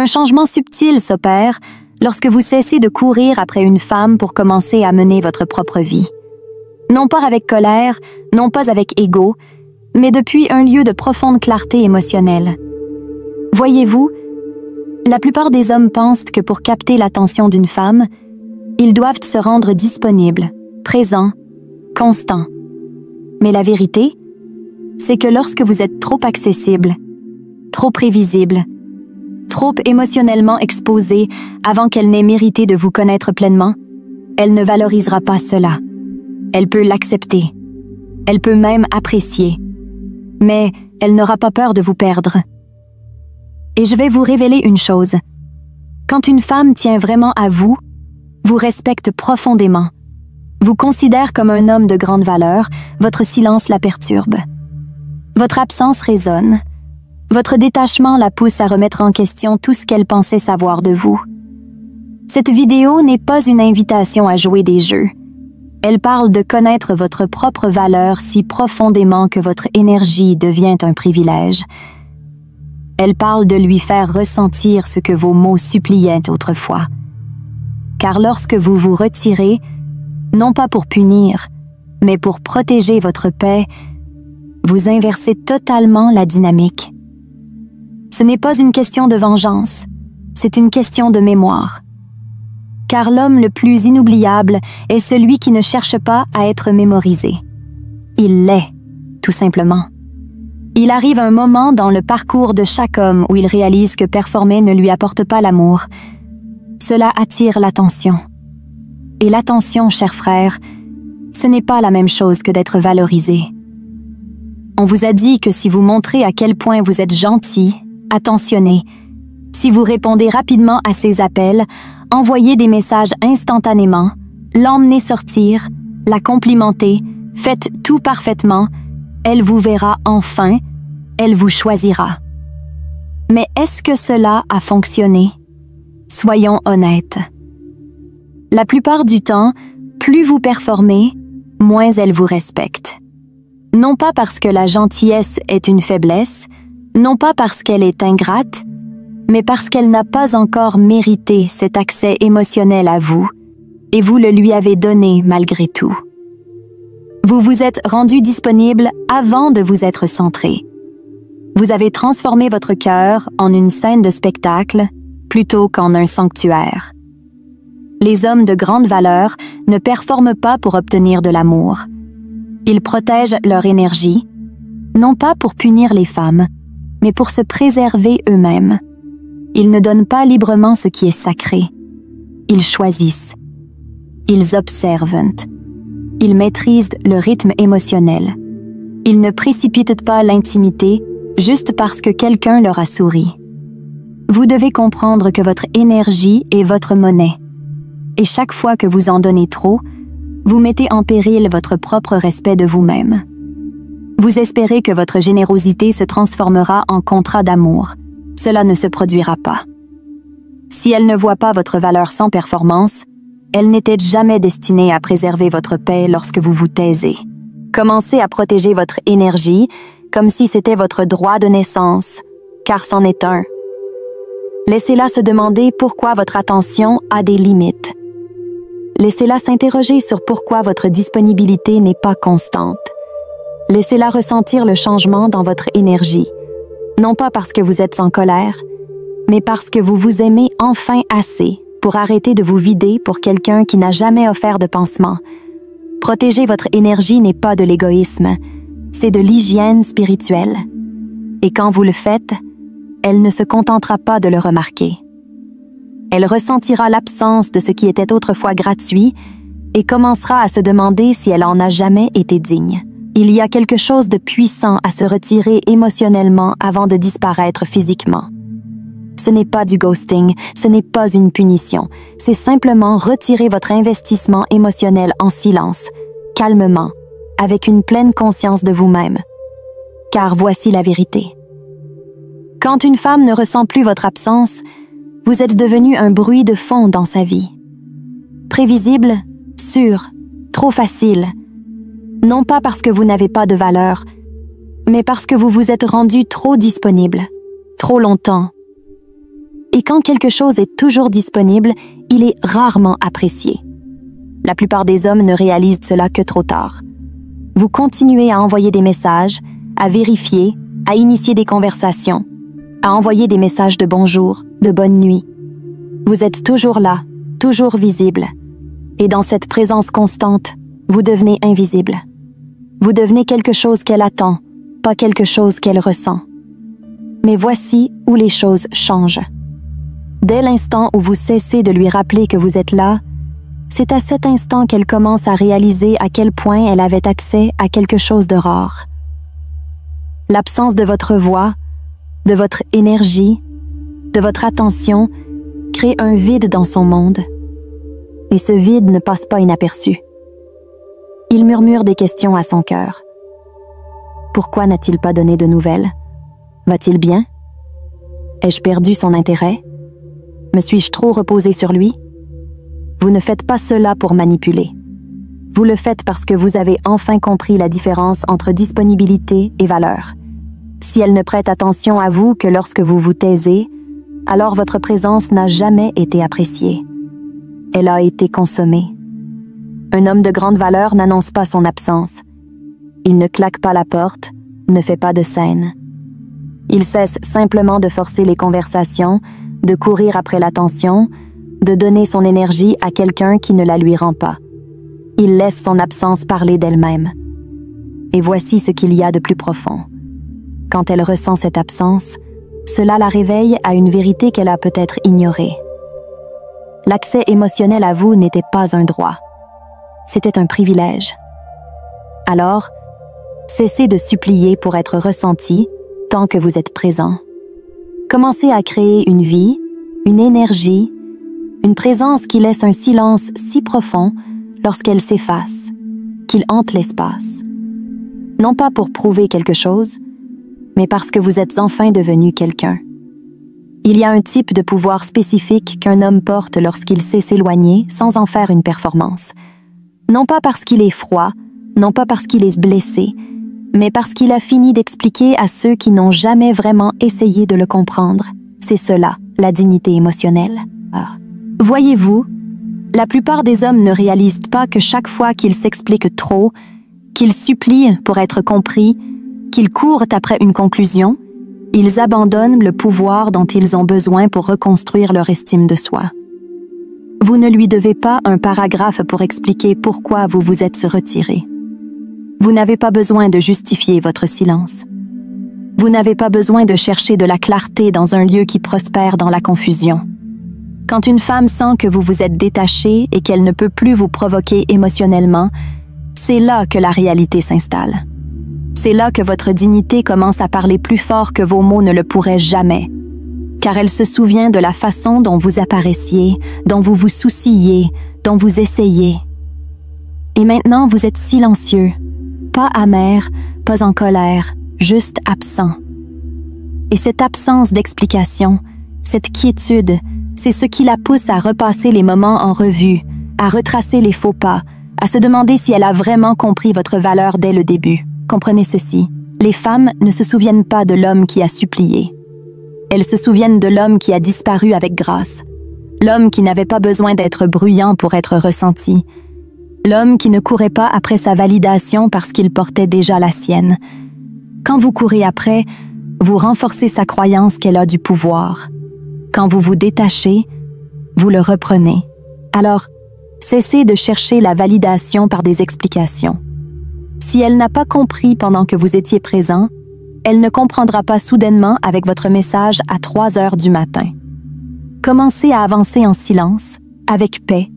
Un changement subtil s'opère lorsque vous cessez de courir après une femme pour commencer à mener votre propre vie. Non pas avec colère, non pas avec ego, mais depuis un lieu de profonde clarté émotionnelle. Voyez-vous, la plupart des hommes pensent que pour capter l'attention d'une femme, ils doivent se rendre disponibles, présents, constants. Mais la vérité, c'est que lorsque vous êtes trop accessible, trop prévisible, trop émotionnellement exposé avant qu'elle n'ait mérité de vous connaître pleinement, elle ne valorisera pas cela. Elle peut l'accepter. Elle peut même apprécier. Mais elle n'aura pas peur de vous perdre. Et je vais vous révéler une chose. Quand une femme tient vraiment à vous, vous respecte profondément, vous considère comme un homme de grande valeur, votre silence la perturbe. Votre absence résonne. Votre détachement la pousse à remettre en question tout ce qu'elle pensait savoir de vous. Cette vidéo n'est pas une invitation à jouer des jeux. Elle parle de connaître votre propre valeur si profondément que votre énergie devient un privilège. Elle parle de lui faire ressentir ce que vos mots suppliaient autrefois. Car lorsque vous vous retirez, non pas pour punir, mais pour protéger votre paix, vous inversez totalement la dynamique. Ce n'est pas une question de vengeance, c'est une question de mémoire. Car l'homme le plus inoubliable est celui qui ne cherche pas à être mémorisé. Il l'est, tout simplement. Il arrive un moment dans le parcours de chaque homme où il réalise que performer ne lui apporte pas l'amour. Cela attire l'attention. Et l'attention, chers frères, ce n'est pas la même chose que d'être valorisé. On vous a dit que si vous montrez à quel point vous êtes gentil, attentionné, si vous répondez rapidement à ses appels, envoyez des messages instantanément, l'emmenez sortir, la complimentez, faites tout parfaitement, elle vous verra enfin, elle vous choisira. Mais est-ce que cela a fonctionné? Soyons honnêtes. La plupart du temps, plus vous performez, moins elle vous respecte. Non pas parce que la gentillesse est une faiblesse, non pas parce qu'elle est ingrate, mais parce qu'elle n'a pas encore mérité cet accès émotionnel à vous, et vous le lui avez donné malgré tout. Vous vous êtes rendu disponible avant de vous être centré. Vous avez transformé votre cœur en une scène de spectacle plutôt qu'en un sanctuaire. Les hommes de grande valeur ne performent pas pour obtenir de l'amour. Ils protègent leur énergie, non pas pour punir les femmes, mais pour se préserver eux-mêmes. Ils ne donnent pas librement ce qui est sacré. Ils choisissent. Ils observent. Ils maîtrisent le rythme émotionnel. Ils ne précipitent pas l'intimité juste parce que quelqu'un leur a souri. Vous devez comprendre que votre énergie est votre monnaie. Et chaque fois que vous en donnez trop, vous mettez en péril votre propre respect de vous-même. Vous espérez que votre générosité se transformera en contrat d'amour. Cela ne se produira pas. Si elle ne voit pas votre valeur sans performance, elle n'était jamais destinée à préserver votre paix lorsque vous vous taisez. Commencez à protéger votre énergie comme si c'était votre droit de naissance, car c'en est un. Laissez-la se demander pourquoi votre attention a des limites. Laissez-la s'interroger sur pourquoi votre disponibilité n'est pas constante. Laissez-la ressentir le changement dans votre énergie, non pas parce que vous êtes en colère, mais parce que vous vous aimez enfin assez pour arrêter de vous vider pour quelqu'un qui n'a jamais offert de pansement. Protéger votre énergie n'est pas de l'égoïsme, c'est de l'hygiène spirituelle. Et quand vous le faites, elle ne se contentera pas de le remarquer. Elle ressentira l'absence de ce qui était autrefois gratuit et commencera à se demander si elle en a jamais été digne. Il y a quelque chose de puissant à se retirer émotionnellement avant de disparaître physiquement. Ce n'est pas du ghosting, ce n'est pas une punition, c'est simplement retirer votre investissement émotionnel en silence, calmement, avec une pleine conscience de vous-même. Car voici la vérité. Quand une femme ne ressent plus votre absence, vous êtes devenu un bruit de fond dans sa vie. Prévisible, sûr, trop facile. Non pas parce que vous n'avez pas de valeur, mais parce que vous vous êtes rendu trop disponible, trop longtemps. Et quand quelque chose est toujours disponible, il est rarement apprécié. La plupart des hommes ne réalisent cela que trop tard. Vous continuez à envoyer des messages, à vérifier, à initier des conversations, à envoyer des messages de bonjour, de bonne nuit. Vous êtes toujours là, toujours visible. Et dans cette présence constante, vous devenez invisible. Vous devenez quelque chose qu'elle attend, pas quelque chose qu'elle ressent. Mais voici où les choses changent. Dès l'instant où vous cessez de lui rappeler que vous êtes là, c'est à cet instant qu'elle commence à réaliser à quel point elle avait accès à quelque chose de rare. L'absence de votre voix, de votre énergie, de votre attention crée un vide dans son monde. Et ce vide ne passe pas inaperçu. Il murmure des questions à son cœur. Pourquoi n'a-t-il pas donné de nouvelles? Va-t-il bien? Ai-je perdu son intérêt? Me suis-je trop reposée sur lui? Vous ne faites pas cela pour manipuler. Vous le faites parce que vous avez enfin compris la différence entre disponibilité et valeur. Si elle ne prête attention à vous que lorsque vous vous taisez, alors votre présence n'a jamais été appréciée. Elle a été consommée. Un homme de grande valeur n'annonce pas son absence. Il ne claque pas la porte, ne fait pas de scène. Il cesse simplement de forcer les conversations, de courir après l'attention, de donner son énergie à quelqu'un qui ne la lui rend pas. Il laisse son absence parler d'elle-même. Et voici ce qu'il y a de plus profond. Quand elle ressent cette absence, cela la réveille à une vérité qu'elle a peut-être ignorée. L'accès émotionnel à vous n'était pas un droit. C'était un privilège. Alors, cessez de supplier pour être ressenti tant que vous êtes présent. Commencez à créer une vie, une énergie, une présence qui laisse un silence si profond lorsqu'elle s'efface, qu'il hante l'espace. Non pas pour prouver quelque chose, mais parce que vous êtes enfin devenu quelqu'un. Il y a un type de pouvoir spécifique qu'un homme porte lorsqu'il sait s'éloigner sans en faire une performance. Non pas parce qu'il est froid, non pas parce qu'il est blessé, mais parce qu'il a fini d'expliquer à ceux qui n'ont jamais vraiment essayé de le comprendre. C'est cela, la dignité émotionnelle. Voyez-vous, la plupart des hommes ne réalisent pas que chaque fois qu'ils s'expliquent trop, qu'ils supplient pour être compris, qu'ils courent après une conclusion, ils abandonnent le pouvoir dont ils ont besoin pour reconstruire leur estime de soi. Vous ne lui devez pas un paragraphe pour expliquer pourquoi vous vous êtes retiré. Vous n'avez pas besoin de justifier votre silence. Vous n'avez pas besoin de chercher de la clarté dans un lieu qui prospère dans la confusion. Quand une femme sent que vous vous êtes détaché et qu'elle ne peut plus vous provoquer émotionnellement, c'est là que la réalité s'installe. C'est là que votre dignité commence à parler plus fort que vos mots ne le pourraient jamais, car elle se souvient de la façon dont vous apparaissiez, dont vous vous souciez, dont vous essayez. Et maintenant, vous êtes silencieux, pas amer, pas en colère, juste absent. Et cette absence d'explication, cette quiétude, c'est ce qui la pousse à repasser les moments en revue, à retracer les faux pas, à se demander si elle a vraiment compris votre valeur dès le début. Comprenez ceci, les femmes ne se souviennent pas de l'homme qui a supplié. Elles se souviennent de l'homme qui a disparu avec grâce, l'homme qui n'avait pas besoin d'être bruyant pour être ressenti, l'homme qui ne courait pas après sa validation parce qu'il portait déjà la sienne. Quand vous courez après, vous renforcez sa croyance qu'elle a du pouvoir. Quand vous vous détachez, vous le reprenez. Alors, cessez de chercher la validation par des explications. Si elle n'a pas compris pendant que vous étiez présent, elle ne comprendra pas soudainement avec votre message à 3 heures du matin. Commencez à avancer en silence, avec paix,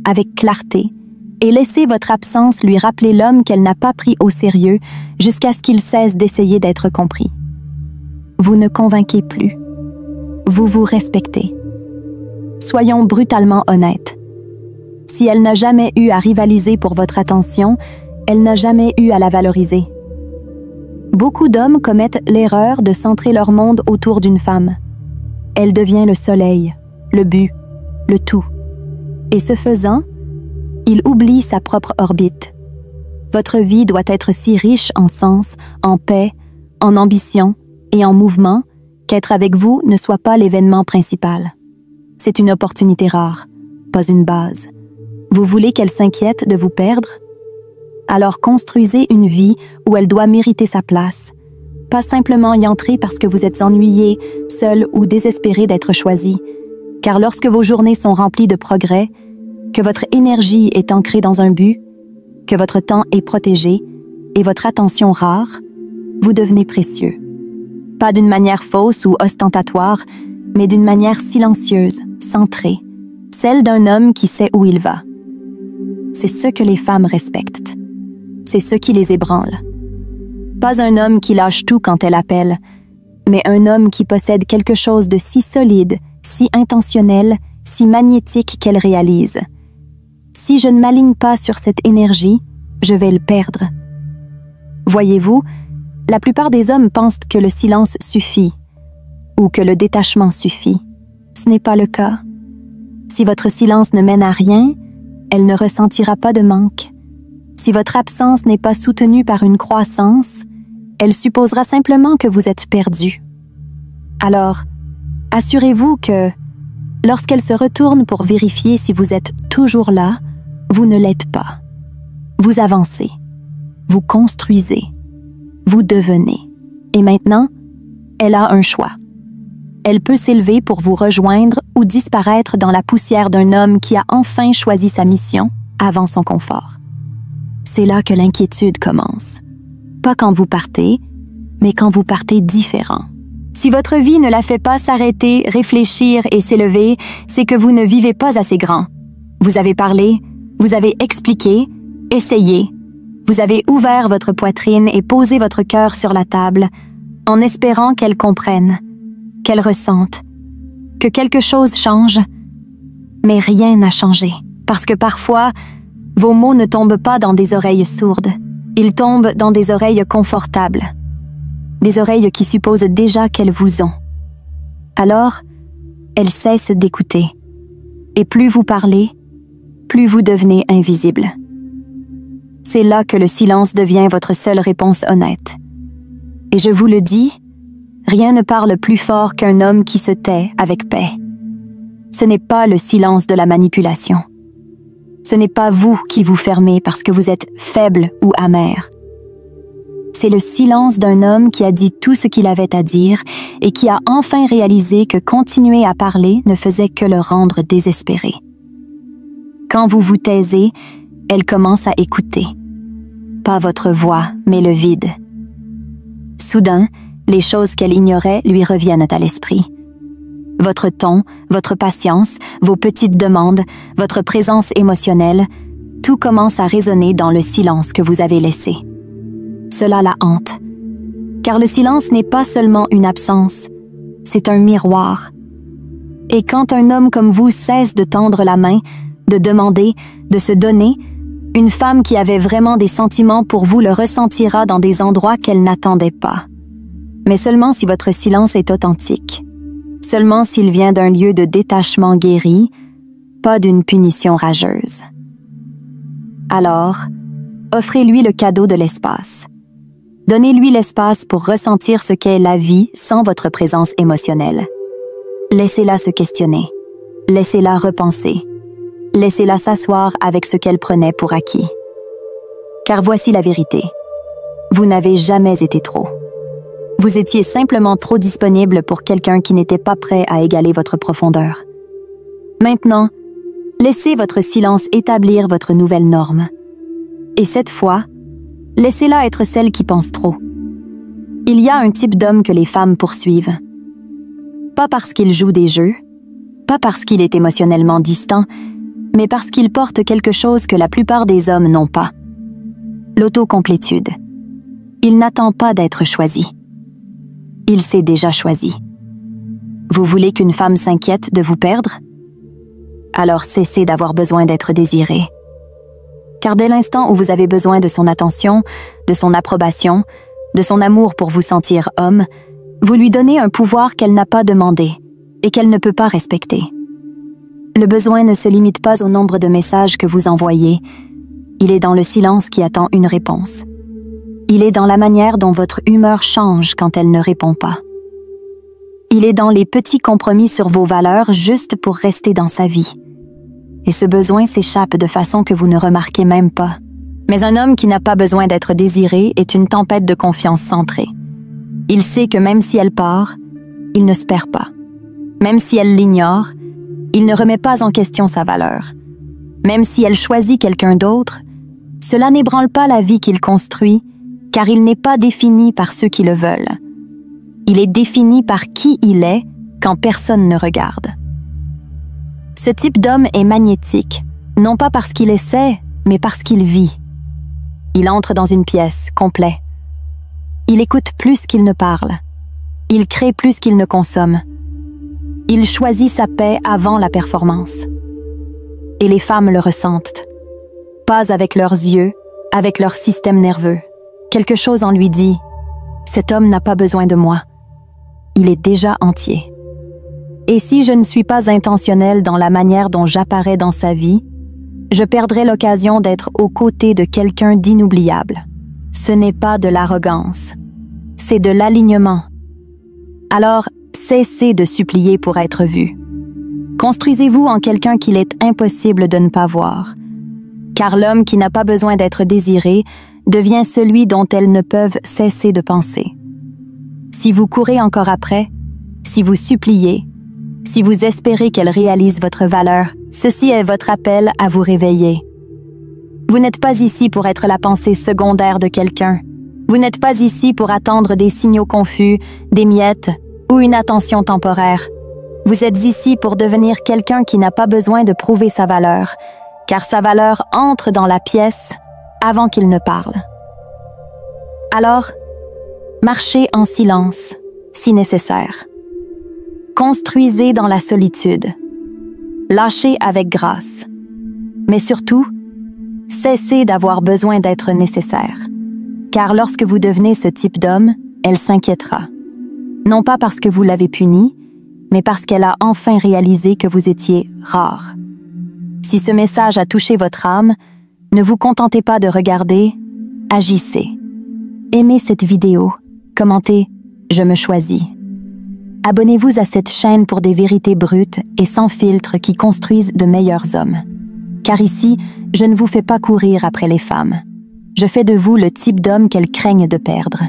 avec clarté, et laissez votre absence lui rappeler l'homme qu'elle n'a pas pris au sérieux jusqu'à ce qu'il cesse d'essayer d'être compris. Vous ne convainquez plus. Vous vous respectez. Soyons brutalement honnêtes. Si elle n'a jamais eu à rivaliser pour votre attention, elle n'a jamais eu à la valoriser. Beaucoup d'hommes commettent l'erreur de centrer leur monde autour d'une femme. Elle devient le soleil, le but, le tout. Et ce faisant, il oublie sa propre orbite. Votre vie doit être si riche en sens, en paix, en ambition et en mouvement qu'être avec vous ne soit pas l'événement principal. C'est une opportunité rare, pas une base. Vous voulez qu'elle s'inquiète de vous perdre? Alors construisez une vie où elle doit mériter sa place, pas simplement y entrer parce que vous êtes ennuyé, seul ou désespéré d'être choisi, car lorsque vos journées sont remplies de progrès, que votre énergie est ancrée dans un but, que votre temps est protégé et votre attention rare, vous devenez précieux. Pas d'une manière fausse ou ostentatoire, mais d'une manière silencieuse, centrée, celle d'un homme qui sait où il va. C'est ce que les femmes respectent. C'est ce qui les ébranle. Pas un homme qui lâche tout quand elle appelle, mais un homme qui possède quelque chose de si solide, si intentionnel, si magnétique qu'elle réalise. Si je ne m'aligne pas sur cette énergie, je vais le perdre. Voyez-vous, la plupart des hommes pensent que le silence suffit ou que le détachement suffit. Ce n'est pas le cas. Si votre silence ne mène à rien, elle ne ressentira pas de manque. Si votre absence n'est pas soutenue par une croissance, elle supposera simplement que vous êtes perdu. Alors, assurez-vous que, lorsqu'elle se retourne pour vérifier si vous êtes toujours là, vous ne l'êtes pas. Vous avancez, vous construisez, vous devenez. Et maintenant, elle a un choix. Elle peut s'élever pour vous rejoindre ou disparaître dans la poussière d'un homme qui a enfin choisi sa mission avant son confort. C'est là que l'inquiétude commence. Pas quand vous partez, mais quand vous partez différent. Si votre vie ne la fait pas s'arrêter, réfléchir et s'élever, c'est que vous ne vivez pas assez grand. Vous avez parlé, vous avez expliqué, essayé. Vous avez ouvert votre poitrine et posé votre cœur sur la table, en espérant qu'elle comprenne, qu'elle ressente, que quelque chose change. Mais rien n'a changé, parce que parfois, vos mots ne tombent pas dans des oreilles sourdes. Ils tombent dans des oreilles confortables. Des oreilles qui supposent déjà qu'elles vous ont. Alors, elles cessent d'écouter. Et plus vous parlez, plus vous devenez invisible. C'est là que le silence devient votre seule réponse honnête. Et je vous le dis, rien ne parle plus fort qu'un homme qui se tait avec paix. Ce n'est pas le silence de la manipulation. Ce n'est pas vous qui vous fermez parce que vous êtes faible ou amer. C'est le silence d'un homme qui a dit tout ce qu'il avait à dire et qui a enfin réalisé que continuer à parler ne faisait que le rendre désespéré. Quand vous vous taisez, elle commence à écouter. Pas votre voix, mais le vide. Soudain, les choses qu'elle ignorait lui reviennent à l'esprit. Votre ton, votre patience, vos petites demandes, votre présence émotionnelle, tout commence à résonner dans le silence que vous avez laissé. Cela la hante. Car le silence n'est pas seulement une absence, c'est un miroir. Et quand un homme comme vous cesse de tendre la main, de demander, de se donner, une femme qui avait vraiment des sentiments pour vous le ressentira dans des endroits qu'elle n'attendait pas. Mais seulement si votre silence est authentique. Seulement s'il vient d'un lieu de détachement guéri, pas d'une punition rageuse. Alors, offrez-lui le cadeau de l'espace. Donnez-lui l'espace pour ressentir ce qu'est la vie sans votre présence émotionnelle. Laissez-la se questionner. Laissez-la repenser. Laissez-la s'asseoir avec ce qu'elle prenait pour acquis. Car voici la vérité. Vous n'avez jamais été trop. Vous étiez simplement trop disponible pour quelqu'un qui n'était pas prêt à égaler votre profondeur. Maintenant, laissez votre silence établir votre nouvelle norme. Et cette fois, laissez-la être celle qui pense trop. Il y a un type d'homme que les femmes poursuivent. Pas parce qu'il joue des jeux, pas parce qu'il est émotionnellement distant, mais parce qu'il porte quelque chose que la plupart des hommes n'ont pas. L'autocomplétude. Il n'attend pas d'être choisi. Il s'est déjà choisi. Vous voulez qu'une femme s'inquiète de vous perdre? Alors cessez d'avoir besoin d'être désiré. Car dès l'instant où vous avez besoin de son attention, de son approbation, de son amour pour vous sentir homme, vous lui donnez un pouvoir qu'elle n'a pas demandé et qu'elle ne peut pas respecter. Le besoin ne se limite pas au nombre de messages que vous envoyez. Il est dans le silence qui attend une réponse. Il est dans la manière dont votre humeur change quand elle ne répond pas. Il est dans les petits compromis sur vos valeurs juste pour rester dans sa vie. Et ce besoin s'échappe de façon que vous ne remarquez même pas. Mais un homme qui n'a pas besoin d'être désiré est une tempête de confiance centrée. Il sait que même si elle part, il ne se perd pas. Même si elle l'ignore, il ne remet pas en question sa valeur. Même si elle choisit quelqu'un d'autre, cela n'ébranle pas la vie qu'il construit, car il n'est pas défini par ceux qui le veulent. Il est défini par qui il est quand personne ne regarde. Ce type d'homme est magnétique, non pas parce qu'il essaie, mais parce qu'il vit. Il entre dans une pièce, complet. Il écoute plus qu'il ne parle. Il crée plus qu'il ne consomme. Il choisit sa paix avant la performance. Et les femmes le ressentent. Pas avec leurs yeux, avec leur système nerveux. Quelque chose en lui dit « Cet homme n'a pas besoin de moi. Il est déjà entier. » Et si je ne suis pas intentionnelle dans la manière dont j'apparais dans sa vie, je perdrai l'occasion d'être aux côtés de quelqu'un d'inoubliable. Ce n'est pas de l'arrogance, c'est de l'alignement. Alors, cessez de supplier pour être vu. Construisez-vous en quelqu'un qu'il est impossible de ne pas voir. Car l'homme qui n'a pas besoin d'être désiré devient celui dont elles ne peuvent cesser de penser. Si vous courez encore après, si vous suppliez, si vous espérez qu'elle réalise votre valeur, ceci est votre appel à vous réveiller. Vous n'êtes pas ici pour être la pensée secondaire de quelqu'un. Vous n'êtes pas ici pour attendre des signaux confus, des miettes ou une attention temporaire. Vous êtes ici pour devenir quelqu'un qui n'a pas besoin de prouver sa valeur, car sa valeur entre dans la pièce avant qu'il ne parle. Alors, marchez en silence, si nécessaire. Construisez dans la solitude. Lâchez avec grâce. Mais surtout, cessez d'avoir besoin d'être nécessaire. Car lorsque vous devenez ce type d'homme, elle s'inquiétera. Non pas parce que vous l'avez puni, mais parce qu'elle a enfin réalisé que vous étiez rare. Si ce message a touché votre âme, ne vous contentez pas de regarder, agissez. Aimez cette vidéo, commentez « Je me choisis ». Abonnez-vous à cette chaîne pour des vérités brutes et sans filtre qui construisent de meilleurs hommes. Car ici, je ne vous fais pas courir après les femmes. Je fais de vous le type d'homme qu'elles craignent de perdre.